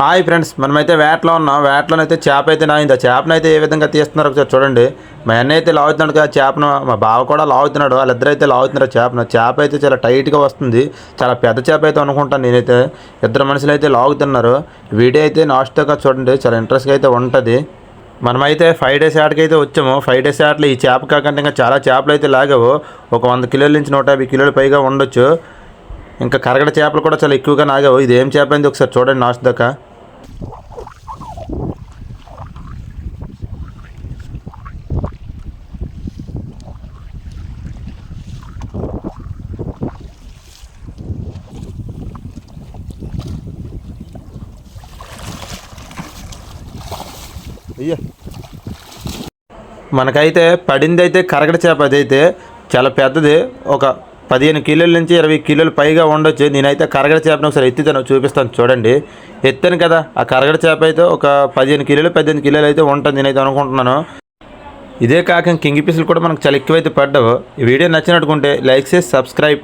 Hi friends, మనమైతే వేటలో ఉన్నాం. వేటలోనైతే చేప అయితే నాయింది. ఆ చేపనైతే ఏ విధంగా తీస్తున్నారు ఒకసారి చూడండి. మా అన్న అయితే లాగుతున్నాడు కదా చేపను, మా బావ కూడా లాగుతున్నాడు. వాళ్ళిద్దరు అయితే లాగుతున్నారు చేపను. చేప అయితే చాలా టైట్గా వస్తుంది. చాలా పెద్ద చేప అయితే అనుకుంటాను నేనైతే. ఇద్దరు మనుషులు అయితే లాగుతున్నారు. వీడియో అయితే నాస్ట్గా చూడండి, చాలా ఇంట్రెస్ట్గా అయితే ఉంటుంది. మనమైతే 5 డేస్ ఆటకి అయితే వచ్చాము. 5 డేస్ ఆటలో ఈ చేప కాకుండా ఇంకా చాలా చేపలు అయితే లాగావు. ఒక 100 కిలోల నుంచి 150 కిలోలు పైగా ఉండొచ్చు. ఇంకా కరగడ చేపలు కూడా చాలా ఎక్కువగా నాగావు. ఇది ఏం చేప అయింది ఒకసారి చూడండి నాస్ట్ దాకా. అయ్యా, మనకైతే పడింది అయితే కరగడ చేప. అదైతే చాలా పెద్దది. ఒక 15 కిలోల నుంచి 20 కిలోలు పైగా ఉండొచ్చు. నేనైతే కరగడ చేపను ఒకసారి ఎత్తుతాను, చూపిస్తాను చూడండి. ఎత్తాను కదా, ఆ కరగడ చేప అయితే ఒక 15 కిలోలు 18 కిలోలు అయితే ఉంటుంది నేనైతే అనుకుంటున్నాను. ఇదే కాక కింగి పీసులు కూడా మనకు చాలా ఎక్కువైతే పడ్డావు. ఈ వీడియో నచ్చినట్టుకుంటే లైక్ చేసి సబ్స్క్రైబ్.